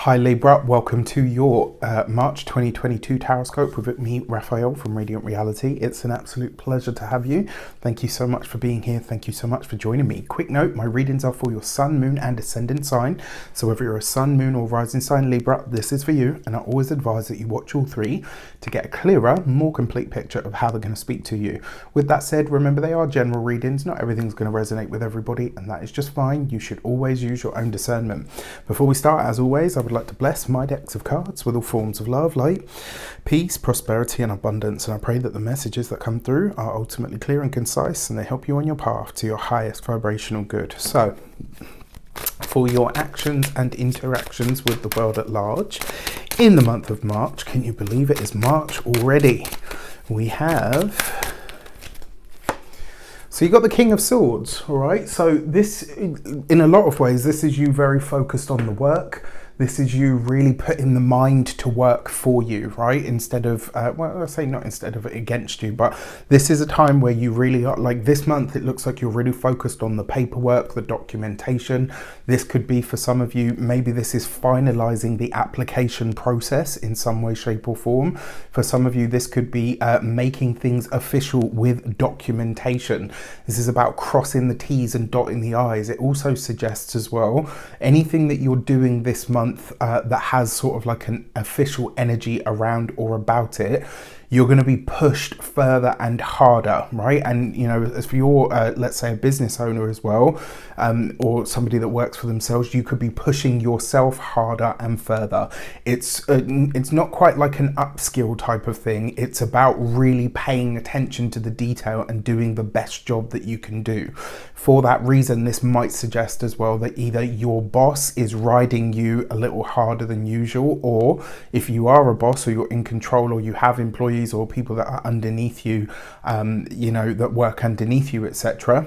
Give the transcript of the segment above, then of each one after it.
Hi Libra, welcome to your March 2022 Taroscope with me, Raphael from Radiant Reality. It's an absolute pleasure to have you. Thank you so much for being here. Thank you so much for joining me. Quick note, my readings are for your sun, moon and ascendant sign. So whether you're a sun, moon or rising sign Libra, this is for you. And I always advise that you watch all three to get a clearer, more complete picture of how they're going to speak to you. With that said, remember they are general readings. Not everything's going to resonate with everybody, and that is just fine. You should always use your own discernment. Before we start, as always, I would like to bless my decks of cards with all forms of love, light, peace, prosperity and abundance, and I pray that the messages that come through are ultimately clear and concise and they help you on your path to your highest vibrational good. So for your actions and interactions with the world at large in the month of March, can you believe it is March already? We have... So you got the King of Swords, all right? So this, in a lot of ways, this is you very focused on the work. This is you really putting the mind to work for you, right? Instead of, well, I say not instead of against you, but this is a time where you really are, like this month, it looks like you're really focused on the paperwork, the documentation. This could be for some of you, maybe this is finalizing the application process in some way, shape or form. For some of you, this could be making things official with documentation. This is about crossing the T's and dotting the I's. It also suggests as well, anything that you're doing this month that has sort of like an official energy around or about it, you're going to be pushed further and harder, right? And you know, as for your let's say a business owner as well, or somebody that works for themselves, you could be pushing yourself harder and further. It's not quite like an upskill type of thing. It's about really paying attention to the detail and doing the best job that you can do. For that reason, this might suggest as well that either your boss is riding you a little harder than usual, or if you are a boss or you're in control or you have employees or people that are underneath you, you know, that work underneath you, etc.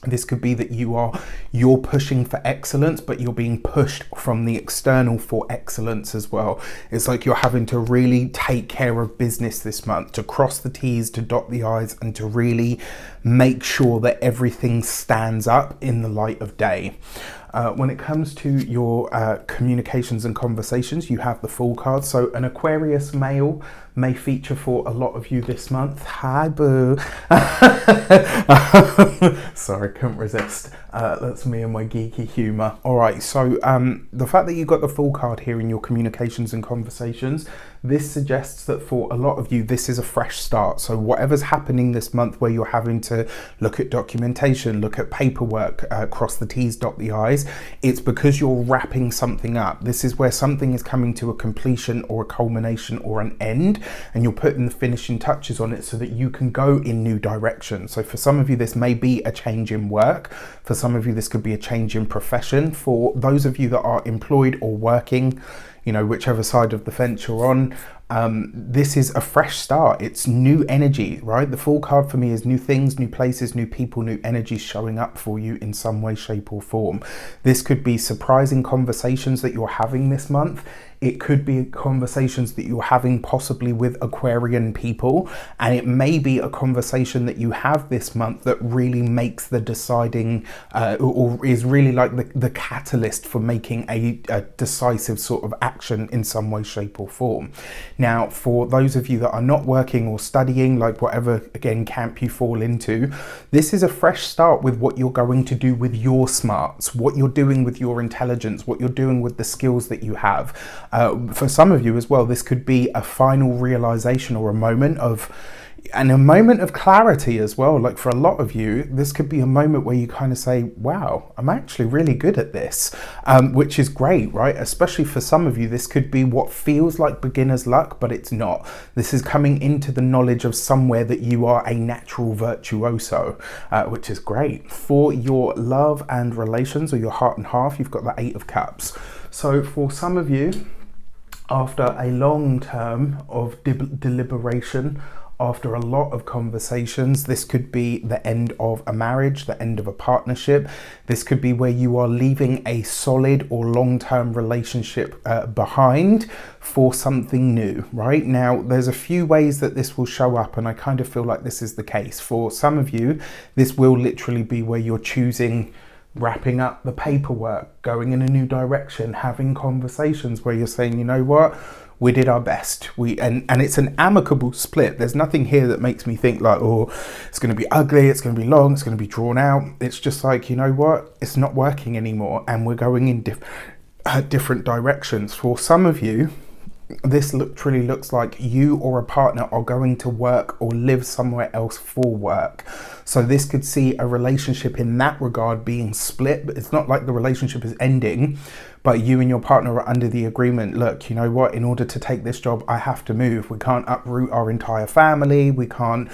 This could be that you're pushing for excellence, but you're being pushed from the external for excellence as well. It's like you're having to really take care of business this month, to cross the T's, to dot the I's, and to really make sure that everything stands up in the light of day. When it comes to your communications and conversations, you have the Fool card. So an Aquarius male may feature for a lot of you this month. Hi, boo. Sorry, couldn't resist. That's me and my geeky humour. All right, so the fact that you got the Fool card here in your communications and conversations, this suggests that for a lot of you, this is a fresh start. So whatever's happening this month where you're having to look at documentation, look at paperwork, cross the T's, dot the I's, it's because you're wrapping something up. This is where something is coming to a completion or a culmination or an end, and you're putting the finishing touches on it so that you can go in new directions. So for some of you, this may be a change in work. For some of you, this could be a change in profession. For those of you that are employed or working, you know, whichever side of the fence you're on, this is a fresh start. It's new energy, right? The Fool card for me is new things, new places, new people, new energies showing up for you in some way, shape or form. This could be surprising conversations that you're having this month. It could be conversations that you're having possibly with Aquarian people, and it may be a conversation that you have this month that really makes the deciding or is really like the catalyst for making a decisive sort of action in some way, shape or form. Now, for those of you that are not working or studying, like whatever, again, camp you fall into, this is a fresh start with what you're going to do with your smarts, what you're doing with your intelligence, what you're doing with the skills that you have. For some of you as well, this could be a final realization or a moment of clarity as well. Like for a lot of you, this could be a moment where you kind of say, wow, I'm actually really good at this, which is great, right? Especially for some of you, this could be what feels like beginner's luck, but it's not. This is coming into the knowledge of somewhere that you are a natural virtuoso, which is great. For your love and relations, or your heart and half, you've got the Eight of Cups. So for some of you, after a long term of deliberation, after a lot of conversations, this could be the end of a marriage, the end of a partnership. This could be where you are leaving a solid or long-term relationship behind for something new, right? Now, there's a few ways that this will show up, and I kind of feel like this is the case. For some of you, this will literally be where you're choosing wrapping up the paperwork, going in a new direction, having conversations where you're saying, you know what, we did our best. And it's an amicable split. There's nothing here that makes me think like, oh, it's going to be ugly, it's going to be long, it's going to be drawn out. It's just like, you know what, it's not working anymore, and we're going in different directions. For some of you, this literally looks like you or a partner are going to work or live somewhere else for work. So this could see a relationship in that regard being split, but it's not like the relationship is ending, but you and your partner are under the agreement, look, you know what, in order to take this job, I have to move. We can't uproot our entire family. We can't,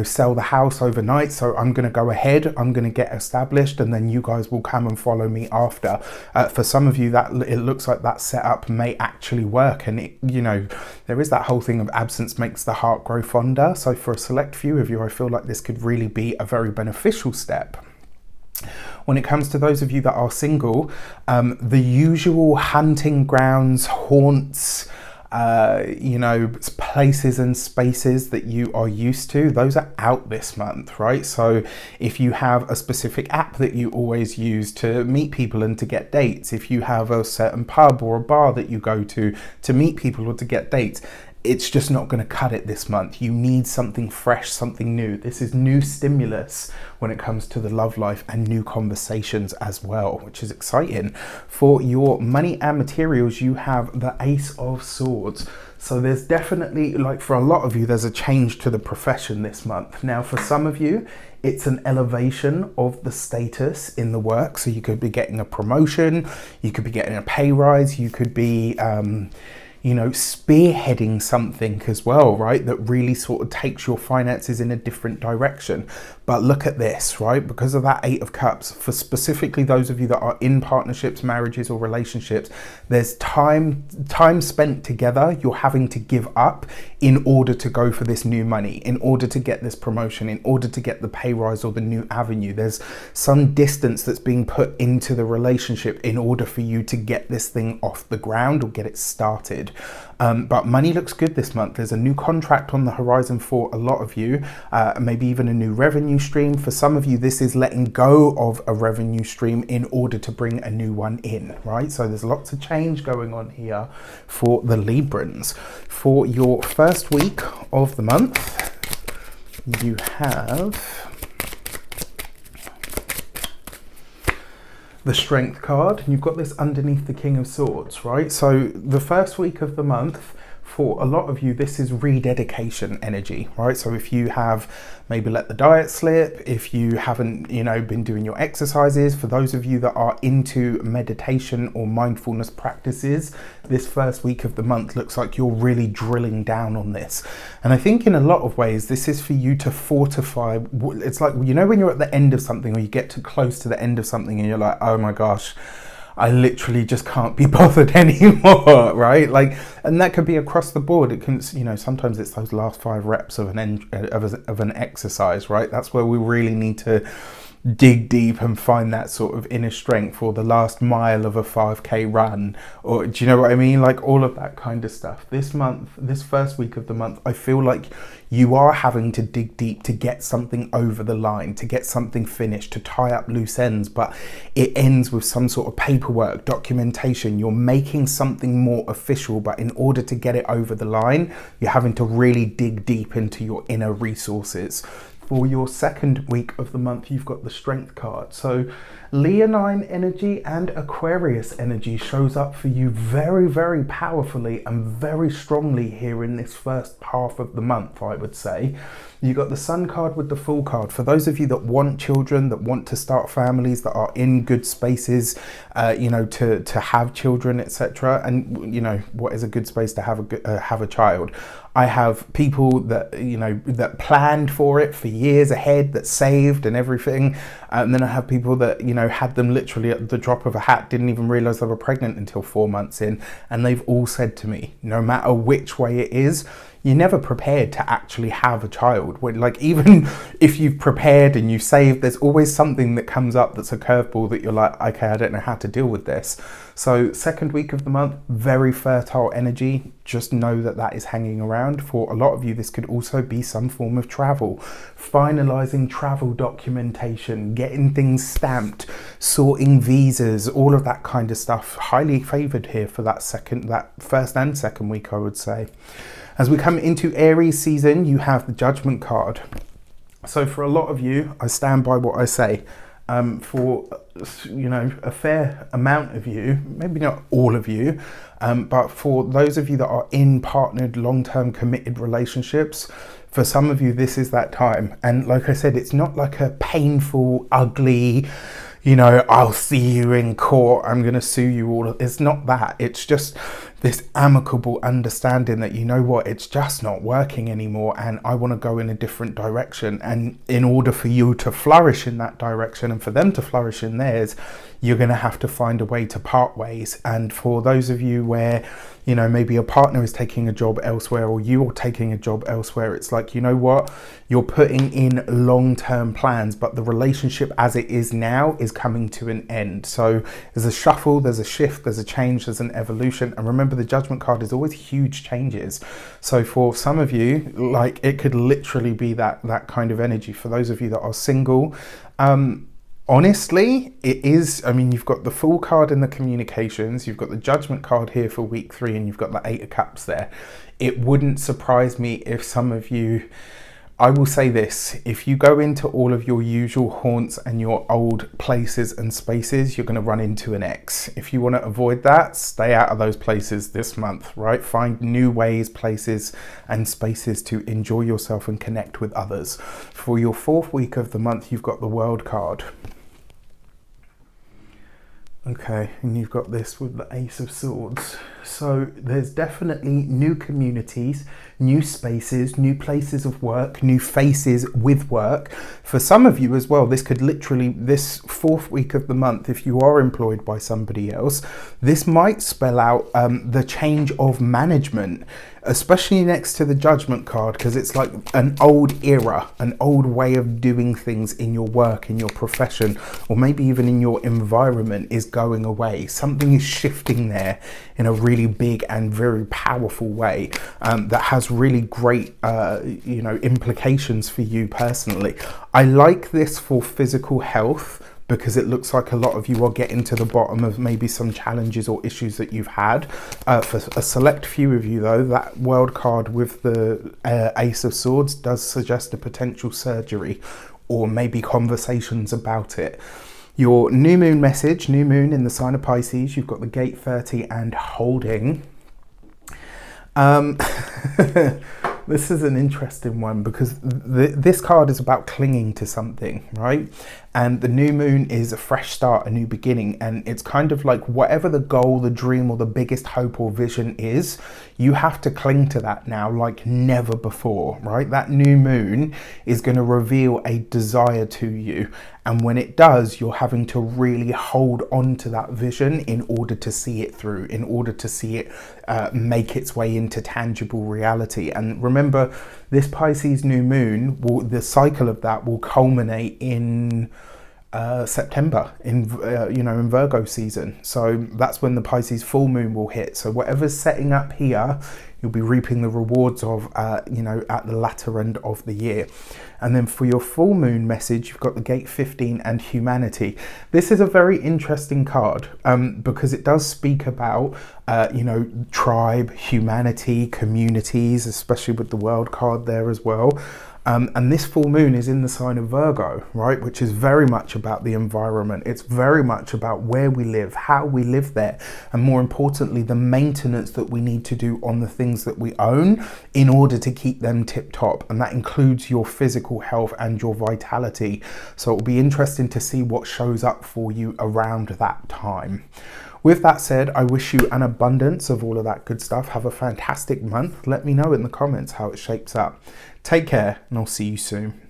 sell the house overnight. So I'm going to go ahead. I'm going to get established, and then you guys will come and follow me after. For some of you, that it looks like that setup may actually work. And, there is that whole thing of absence makes the heart grow fonder. So for a select few of you, I feel like this could really be a very beneficial step. When it comes to those of you that are single, the usual hunting grounds, haunts, places and spaces that you are used to, those are out this month, right? So if you have a specific app that you always use to meet people and to get dates, if you have a certain pub or a bar that you go to meet people or to get dates, it's just not going to cut it this month. You need something fresh, something new. This is new stimulus when it comes to the love life and new conversations as well, which is exciting. For your money and materials, you have the Ace of Swords. So there's definitely, like for a lot of you, there's a change to the profession this month. Now, for some of you, it's an elevation of the status in the work. So you could be getting a promotion, you could be getting a pay rise, you could be spearheading something as well, right? That really sort of takes your finances in a different direction. But look at this, right? Because of that Eight of Cups, for specifically those of you that are in partnerships, marriages or relationships, there's time spent together you're having to give up in order to go for this new money, in order to get this promotion, in order to get the pay rise or the new avenue. There's some distance that's being put into the relationship in order for you to get this thing off the ground or get it started. But money looks good this month. There's a new contract on the horizon for a lot of you, maybe even a new revenue stream. For some of you, this is letting go of a revenue stream in order to bring a new one in, right? So there's lots of change going on here for the Librans. For your first week of the month, you have the Strength card, and you've got this underneath the King of Swords, right? So the first week of the month, for a lot of you, this is rededication energy, right? So if you have maybe let the diet slip, if you haven't, been doing your exercises, for those of you that are into meditation or mindfulness practices, this first week of the month looks like you're really drilling down on this. And I think in a lot of ways, this is for you to fortify. It's like, when you're at the end of something, or you get too close to the end of something and you're like, oh my gosh, I literally just can't be bothered anymore, right? Like, and that could be across the board. It can, sometimes it's those last 5 reps of an exercise, right? That's where we really need to dig deep and find that sort of inner strength, for the last mile of a 5k run, or do you know what I mean? Like all of that kind of stuff. This month, this first week of the month, I feel like you are having to dig deep to get something over the line, to get something finished, to tie up loose ends, but it ends with some sort of paperwork, documentation. You're making something more official, but in order to get it over the line, you're having to really dig deep into your inner resources. For your second week of the month, you've got the Strength card. So Leonine energy and Aquarius energy shows up for you very, very powerfully and very strongly here in this first half of the month, I would say. You got the Sun card with the Fool card. For those of you that want children, that want to start families, that are in good spaces, to have children, etc. And what is a good space to have a child? I have people that that planned for it for years ahead, that saved and everything, and then I have people that had them literally at the drop of a hat, didn't even realize they were pregnant until 4 months in, and they've all said to me, no matter which way it is, you're never prepared to actually have a child. Like, even if you've prepared and you've saved, there's always something that comes up that's a curveball that you're like, okay, I don't know how to deal with this. So second week of the month, very fertile energy. Just know that that is hanging around. For a lot of you, this could also be some form of travel. Finalizing travel documentation, getting things stamped, sorting visas, all of that kind of stuff. Highly favored here for that first and second week, I would say. As we come into Aries season, you have the Judgment card. So for a lot of you, I stand by what I say. For, you know, a fair amount of you, maybe not all of you, but for those of you that are in partnered, long-term committed relationships, for some of you, this is that time. And like I said, it's not like a painful, ugly, you know, I'll see you in court, I'm going to sue you all. It's not that. It's just this amicable understanding that, you know what, it's just not working anymore and I want to go in a different direction. And in order for you to flourish in that direction and for them to flourish in theirs, you're going to have to find a way to part ways. And for those of you where, you know, maybe your partner is taking a job elsewhere or you're taking a job elsewhere, it's like, you know what, you're putting in long-term plans, but the relationship as it is now is coming to an end. So there's a shuffle, there's a shift, there's a change, there's an evolution. And remember, the Judgment card is always huge changes. So for some of you, like, it could literally be that kind of energy. For those of you that are single, honestly, it is, I mean, you've got the Fool card in the communications, you've got the Judgment card here for week 3, and you've got the 8 of Cups there. It wouldn't surprise me if some of you, I will say this, if you go into all of your usual haunts and your old places and spaces, you're going to run into an ex. If you want to avoid that, stay out of those places this month, right? Find new ways, places and spaces to enjoy yourself and connect with others. For your 4th week of the month, you've got the World card. Okay, and you've got this with the Ace of Swords. So there's definitely new communities, new spaces, new places of work, new faces with work. For some of you as well, this could literally, this 4th week of the month, if you are employed by somebody else, this might spell out the change of management, especially next to the Judgment card, because it's like an old era, an old way of doing things in your work, in your profession, or maybe even in your environment is going away. Something is shifting there in a really big and very powerful way that has really great, you know, implications for you personally. I like this for physical health, because it looks like a lot of you are getting to the bottom of maybe some challenges or issues that you've had. For a select few of you though, that World card with the Ace of Swords does suggest a potential surgery or maybe conversations about it. Your new moon message, new moon in the sign of Pisces, you've got the Gate 30 and Holding. This is an interesting one because this card is about clinging to something, right? And the new moon is a fresh start, a new beginning. And it's kind of like whatever the goal, the dream, or the biggest hope or vision is, you have to cling to that now like never before, right? That new moon is going to reveal a desire to you. And when it does, you're having to really hold on to that vision in order to see it through, in order to see it make its way into tangible reality. And remember, this Pisces new moon, the cycle of that will culminate in September, in in Virgo season. So that's when the Pisces full moon will hit. So whatever's setting up here, you'll be reaping the rewards of, at the latter end of the year. And then for your full moon message, you've got the Gate 15 and Humanity. This is a very interesting card because it does speak about, tribe, humanity, communities, especially with the World card there as well. And this full moon is in the sign of Virgo, right? Which is very much about the environment. It's very much about where we live, how we live there, and more importantly, the maintenance that we need to do on the things that we own in order to keep them tip top. And that includes your physical health and your vitality. So it'll be interesting to see what shows up for you around that time. With that said, I wish you an abundance of all of that good stuff. Have a fantastic month. Let me know in the comments how it shapes up. Take care, and I'll see you soon.